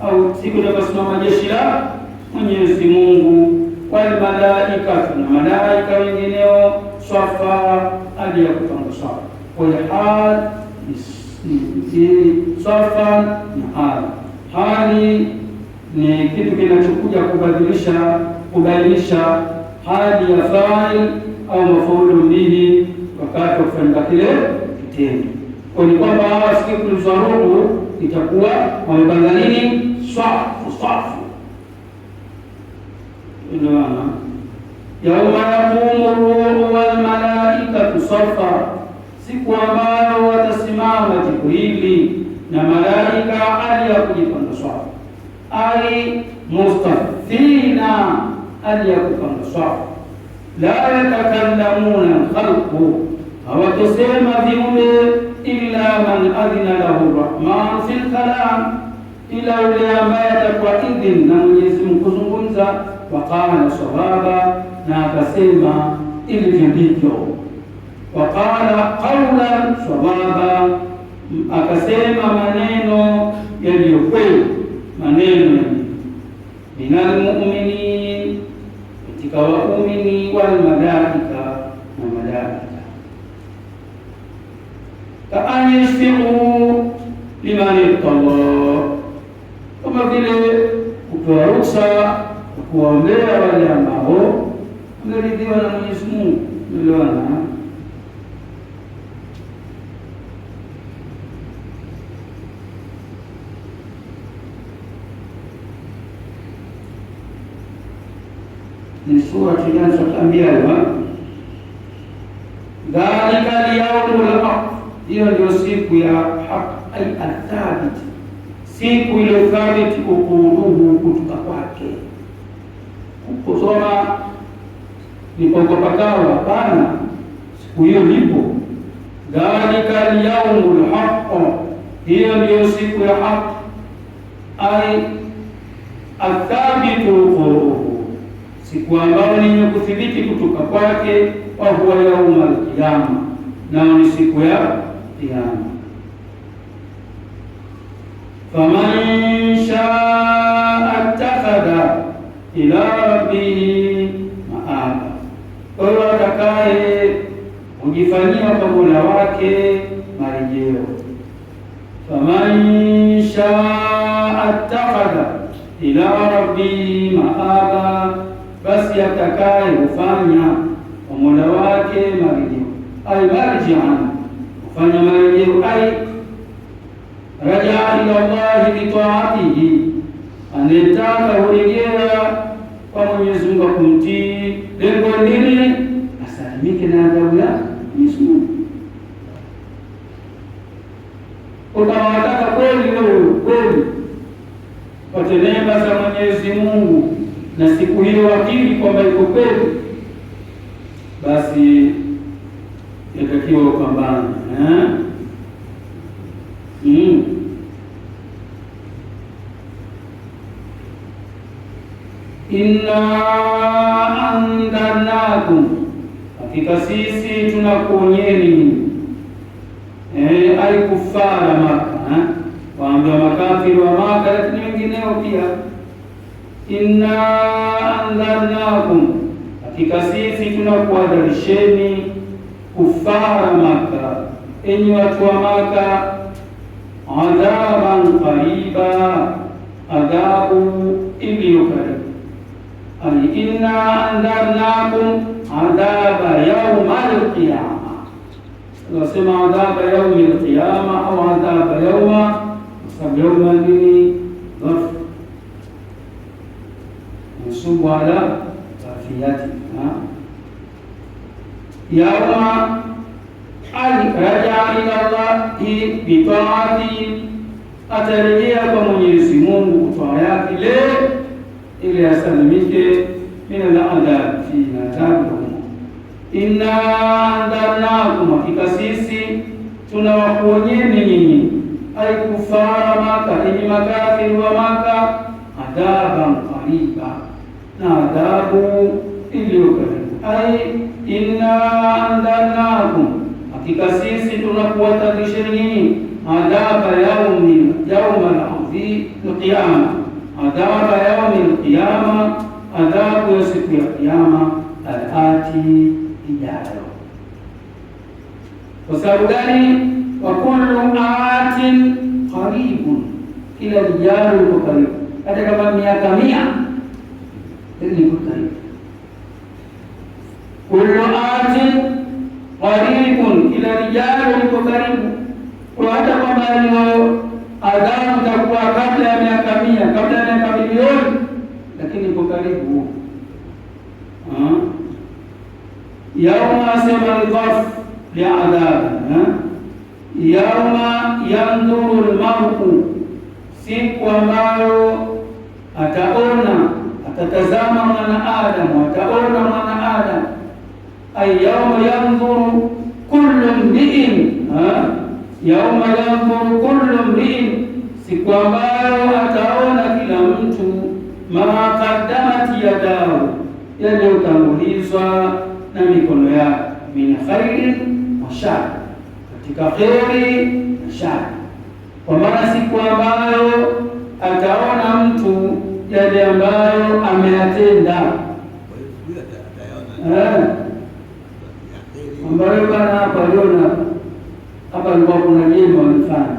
au siku atasimama jeshi la Mwenyezi Mungu, wal malaika, na malaika wengineo, safa, hali ya kupanga safa, wal hal safa na hal. Hali ni kitu kinachokuja kubainisha hali ya fa'il au mafuulu bihi wakati wa kufanya kile kitendo. Kwa ni kwamba hawa siku za ruhu itakuwa wamepanga nini? Safu. Ndio yauma yaqumu ruhu wal malaikatu safa, siku ambayo watasimama Jibrili na malaika hali ya kujipanga safu. Ai mustafina, hali ya kupanga safu. La yatakallamuna khalqu, hawatosema viumbe, illa man adhina lahu rahman fil kalam, ila yule ambaye atakuwa idhin na Mwenyezi Mungu kuzungumza. Waqala sawaba, na akasema ilivyo ndivyo. Waqala qawlan sawaba, akasema maneno yaliyo kweli, maneno minal mu'minin, katika waumini, wal malaika, na malaika. Ka an yashfi'u liman irtada, kama vile kutoa ruhusa kuombea wale ambao wameridhiwa na Mwenyezi Mungu. Umeelewana? Ni sura Al-Anbiya. Dhalika al-yawmul haq, hiyo ndio siku ya haq, ay al-thabit, siku ile thabit, ukuduhu, kutoka kwake. Kusoma ni pakao, hapana, siku hiyo lipo. Dhalika al-yawmul haq, hiyo ndio siku ya haq, ay al-thabit, siku ambayo ni kuthibiti kutoka kwake, wa huwa yaumul qiyama, nao ni siku ya Kiyama. Faman shaa attakhadha ila rabbihi maaba, kwa hiyo atakaye kujifanyia kwa Mola wake marejeo. Faman shaa attakhadha ila rabbihi maaba, basi atakaye kufanya kwa Mola wake marejeo, ay marji'an, kufanya marejeo, ay rajaa ila Allah bi ta'atihi, anataka kurejea kwa Mwenyezi Mungu kumtii. Lengo nini? Asalimike na adhabu ya Mwenyezi Mungu. Unawataka kweli wewe kweli pate neema za Mwenyezi Mungu na siku hiyo wakili kwamba iko kweli, basi yatakiwa upambane. Inna andarnakum, hakika sisi tunakuonyeni. Ai kufara Maka, waambia makafiri wa Maka, lakini wengineo pia. Inna andarnakum, hakika sisi tunakuadharisheni. Kufara Maka, enyi watu wa Maka, adhaban qariba, adhabu iliyo karibu. Ay inna andarnakum adhaba yawmal qiyama, tunasema adhaba yawmal qiyama au adhaba yawma, sababu yawma ni dhaf mansubu ala dhafiyati. Yawma raja ila Allah bi taati, atarejea kwa Mwenyezi Mungu kutoa yake ili asalimike min al-adhab fi adhabihum. Inna andarnakum, hakika sisi tunawakuonyeni nyinyi, ay kufara Maka, enyi makafiri wa Maka, adhaban qariba, na adhabu iliyo karibu. Ay inna andarnakum, hakika sisi tunakuwatahadharisheni nyinyi, adhaba yawmal qiyama, adhaba yaumil qiyama, adhabu ya siku ya Kiyama, al-ati, ijayo. Kwa sababu gani? Wa kullu atin qaribun, kila lijalo liko karibu, hata kama miaka 100 liko karibu. Kullu atin qaribun, kila lijalo liko karibu. Kwa hata kama leo adhabu itakuwa kabla ya miaka 100, kabla ya miaka milioni, lakini iko karibu. Yauma asema dhaf li'adhab, yauma yanduru al-mar'u, siku ambayo atatazama mwanadamu, ataona mwanadamu. Ay yauma yanduru kullu mri'in, yauma yanzuru kullu mri'in, siku ambayo ataona kila mtu ma qaddamat yadahu, yaliyotangulizwa na mikono yake, min khairin wa shar, katika kheri na shari. Kwa maana siku ambayo ataona mtu yale ambayo ameyatenda, ambayo bana hapa aliona hapa alikuwa kuna jema walifanya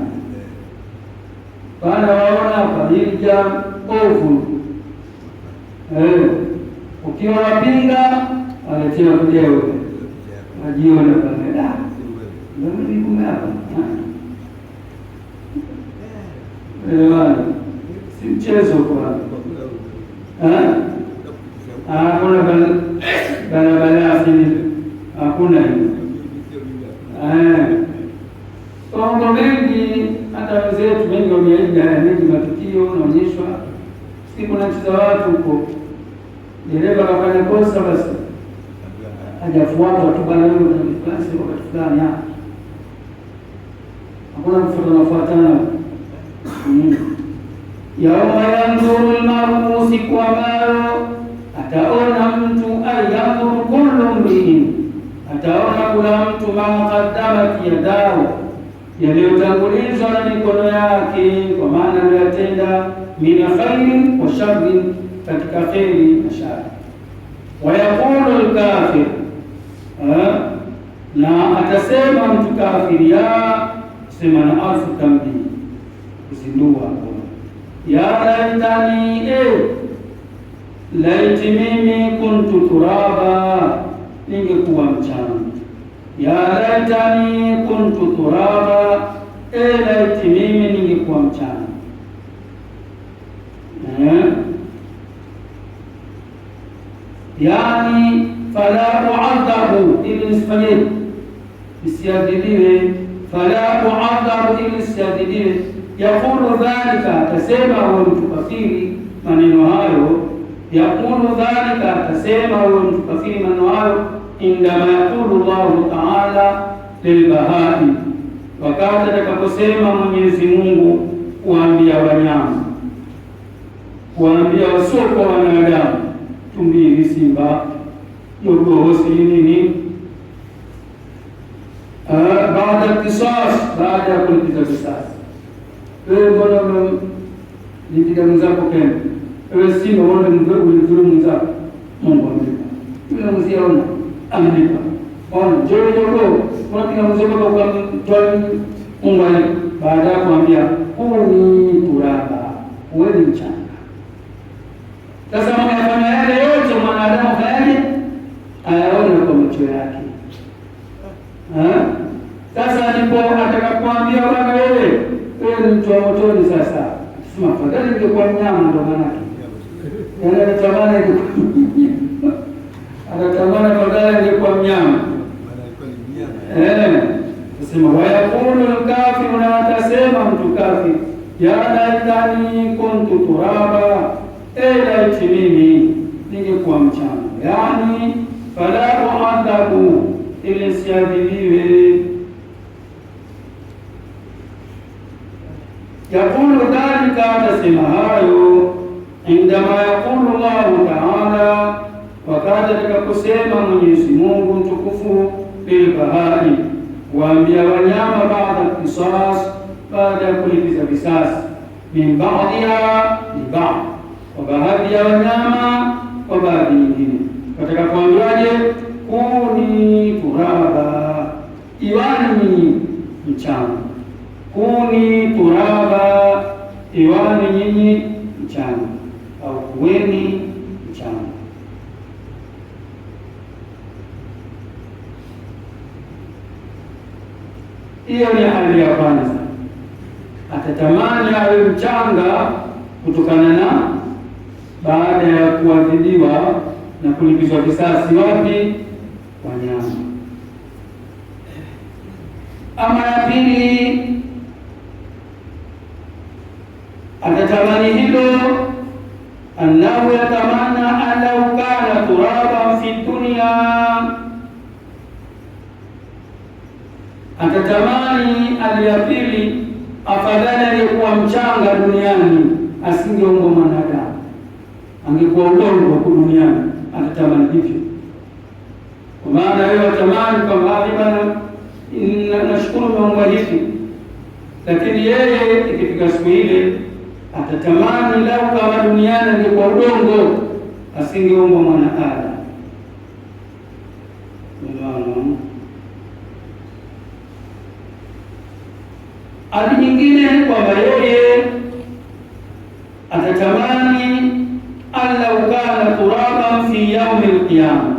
bana, waona hapa hija ovu. Ukiwa wapinga aletewa video, ajiona pale ndio nikume hapa. Si mchezo kwa hakuna barabara asili, hakuna hiyo. Mambo mengi hata wenzetu wengi wameiga mengi, matukio unaonyeshwa. Siku na chiza watu huko, dereva kafanya kosa, basi hajafuata tu bana, wewe unafanya wakati fulani hapa, hakuna kufuatana. Yauma yanzuru al-mar'u, siku ambayo ataona mtu ayandhuru kullu mri'in, ataona kula mtu ma qaddamat yadahu, yaliyotangulizwa na mikono yake, kwa maana aliyotenda min khairin wa sharrin, katika kheri na shari. Wayaqulu al-kafir, na atasema mtu kafiri, ya sema na alfu tambii, kuzindua ya laitani, laiti mimi kuntu turaba, ningekuwa mchanga. Ya laitani kuntu turaba, laiti mimi ningekuwa mchanga. Yani fala uadhabu, ili nisifanye isiadhibiwe. Fala uadhabu, ili isiadhibiwe. Yaqulu dhalika, atasema huyo mtu kafiri maneno hayo. Yaqulu dhalika, atasema huyo mtu kafiri maneno hayo indama yaqulu Allahu ta'ala lilbahai, wakati atakaposema Mwenyezi Mungu kuambia wanyama, kuambia wasiokuwa wanadamu, tumbili, simba, jogoo, si nini, baada kisas, baada ya kulipiza kisasi. Wewe mbona nipiga mwenzako pembe? Wewe simba, mbona ulidhulumu mwenzako? Mungu amelipa. Yule mziaona amelipa. Ona jogoo, unapiga mwenzako kwa mtwali, Mungu alipa. Baada ya kuambia huni turaba, wewe ni mchanga. Sasa mnafanya yale yote mwanadamu hayaje? Ayaona kwa macho yake. Sasa ndipo atakapoambia bwana, wewe ni mtu wa motoni. Sasa sema fadhali ningekuwa mnyama, ndo maana yake anatamani anatamani fadhali ningekuwa mnyama. Sema wayaqulu al-kafir, na atasema mtu kafir, ya laitani kuntu turaba, laiti mimi ningekuwa mchanga. Yani fala uadhabu, ili siadhibiwe. Yaqulu dhalika, atasema hayo indama yaqulu Allahu ta'ala, wakati atakaposema Mwenyezi Mungu mtukufu lilbahai, waambia wanyama, baada kisas, baada ya kulipiza visasi, min ba'diha li ba'd, kwa baadhi ya wanyama kwa baadhi nyingine. Katika kuambiwaje? Kuni turaba, iwani mchanga. Kuni turaba, iwani nyinyi mchanga, au kuweni mchanga. Hiyo ni hali ya kwanza. Atatamani awe mchanga kutokana na baada ya kuadhibiwa na kulipizwa kisasi. Wapi? Wanyama. Ama ya pili, atatamani hilo, annahu yatamanna an law kana turaban fi dunya, atatamani hali ya pili, afadhali aliyekuwa mchanga duniani asingeumbwa mwanadamu, angekuwa udongo huko duniani. Atatamani hivyo, kwa maana yeye atamani kwamba bwana, nashukuru Mungu hivi, lakini yeye ikifika siku ile atatamani lau kama duniani angekuwa udongo, asingeumbwa mwanadamu. Hali nyingine kwamba yeye atatamani allau kana turaban fi yaumi alqiyama,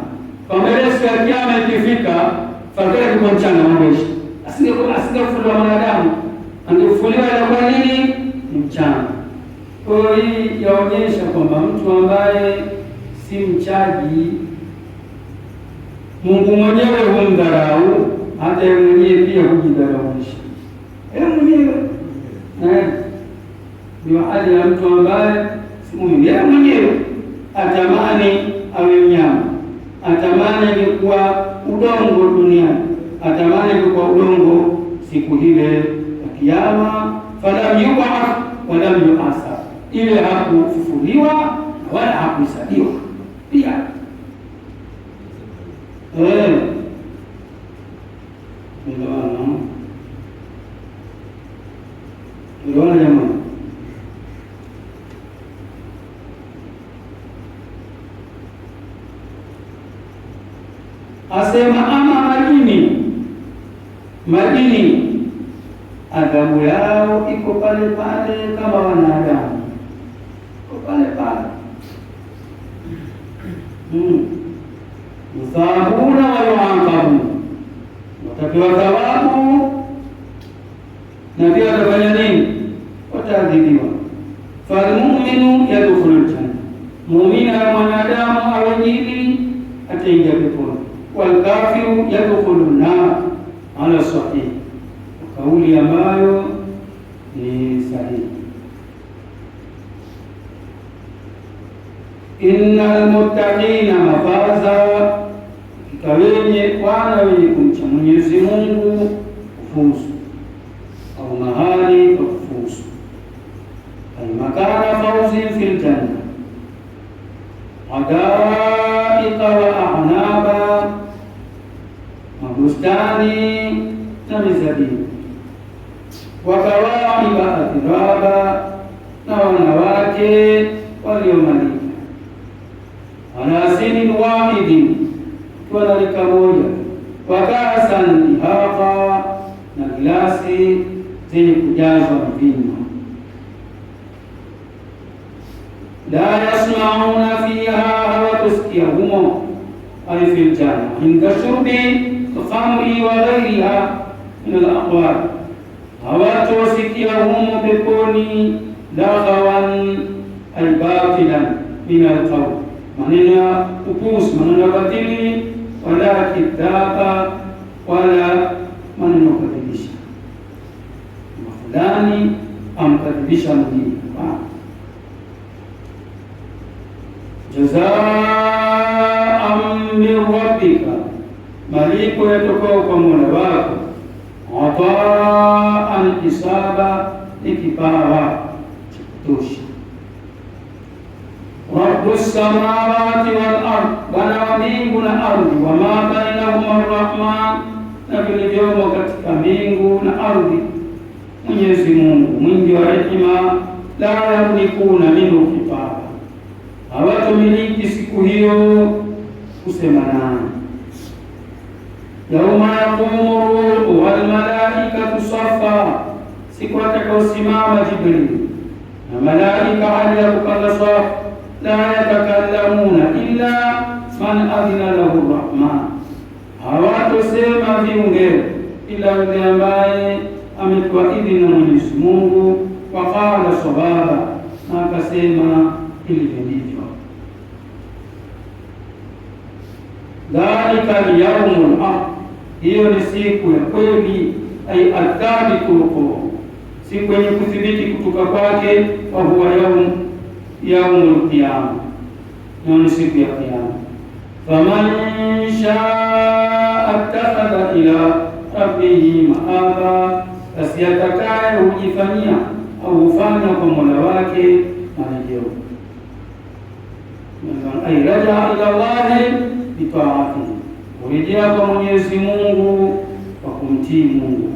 kwamba siku ya kiyama ikifika, fadhali kwa mchanga mweshi, asingefufuliwa mwanadamu, angefufuliwa kwa nini? Ni mchanga. Kwa hiyo hii yaonyesha kwamba mtu ambaye si mchaji, Mungu mwenyewe humdharau, hata yeye mwenyewe pia hujidharaulisha yeye mwenyewe. Ndio hali ya mtu ambaye si muumini. Yeye mwenyewe atamani awe mnyama, atamani angekuwa udongo duniani, atamani angekuwa udongo siku ile ya Kiyama. Falam yub'ath walam yu'asa, ile hakufufuliwa wala hakuhesabiwa. pia. Ndio jamani. Asema ama majini adhabu yao iko pale pale kama wanadamu, iko pale pale. Yuthabuna wa yuaqabun, watapewa thawabu na pia watafanya nini? Wataadhibiwa. Falmu'minu yadkhulul janna, muumini na mwanadamu awajili ataingia peponi. Walkafiru yadkhulun nar ala sahih, kauli ambayo ni sahihi. Innal muttaqina mafaza, wana wenye kumcha Mwenyezi Mungu kufuzu au mahali pa kufuzu. Makana fawzin fil janna hadaika wa ahnaba, mabustani na mizabibu. Wa kawaiba athiraba, na wanawake waliomalika. Ala sinin wahidin, kwa na rika moja. Wa kaasan dihaqa, na gilasi zenye kujazwa mvinyo. La yasmauna fiha, hawatusikia humo, ay fil janna, inda shurbi khamri wa ghayriha min al-aqwal, hawatusikia humo peponi laghawan ay batilan min al-qawl, maneno ya upuzi, maneno ya batili, wala kidhaba, wala maneno ya kudhibisha. Fulani amkadhibisha mwingine. Jazaan min rabbika, malipo yatokao kwa Mola wako. Ataan hisaba, ni kipawa cha kutosha. Rabbus samawati wal ard, Bwana wa mbingu na ardhi. Wama bainahuma arrahman, na vilivyomo katika mbingu na ardhi. Mwenyezi Mungu mwingi wa rehema. La yamlikuna minhu kitaba, hawatumiliki siku hiyo kusema nani. Yauma yaqumu ruhu wal malaikatu safa, siku atakaosimama Jibril na malaika hali ya kupanga safu. La yatakallamuna illa man adhina lahu rahman, hawatosema viunge ila yule ambaye amepewa idhini na Mwenyezi Mungu. Waqala sawaba, na akasema ilivyo ndivyo. Dhalika al-yawmul haq, hiyo ni siku ya kweli. Ay athabitu, siku yenye kuthibiti kutoka kwake. Wa huwa yaumul qiyama, ni siku ya Kiyama. Faman shaa attakhadha ila rabbihi maaba, basi atakaye hujifanyia au hufanya kwa Mola wake marejeo. Ay raja ila Allahi bitaatihi, kurejea kwa Mwenyezi Mungu kwa kumtii Mungu.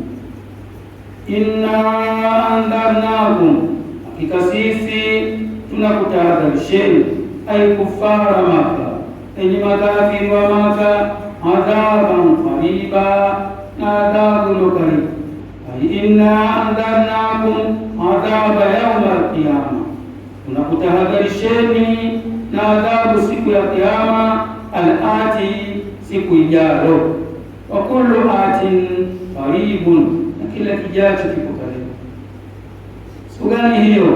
Inna andharnakum, hakika sisi tunakutahadharisheni. Ay kufara Maka, enyi makafiri wa Maka. Adhaban qariba, na adhabu ilo karibu. Ay inna andharnakum adhaba yauma al-qiyama, tunakutahadharisheni na adhabu siku ya Kiyama. Al-ati, siku ijayo. Wa kullu atin qaribun, na kila kijacho kipo karibu. Siku gani hiyo?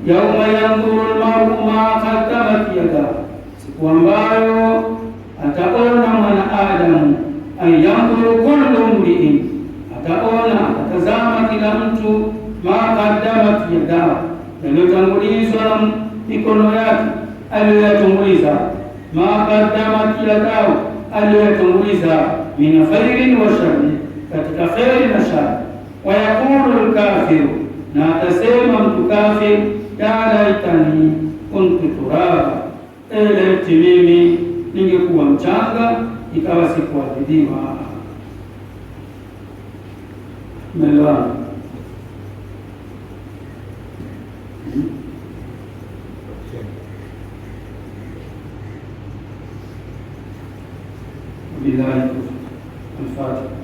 Yauma yanzuru al-mar'u ma qaddamat yadahu, siku ambayo ataona mwanadamu. Ay yanzuru kullu mri'in, ataona, atatazama kila mtu. Ma qaddamat yadahu, yaliyotangulizwa na mikono yake aliyoyatanguliza. Ma qaddamat yadahu, aliyoyatanguliza. Min khairin wa sharri, katika khairi na shari. Wa yaqulu al-kafiru, na atasema mtu kafir, ya laitani kuntu turaba, leti mimi ningekuwa mchanga ikawa sikuadhibiwa. Umeelewana? Billahi al-Fatiha.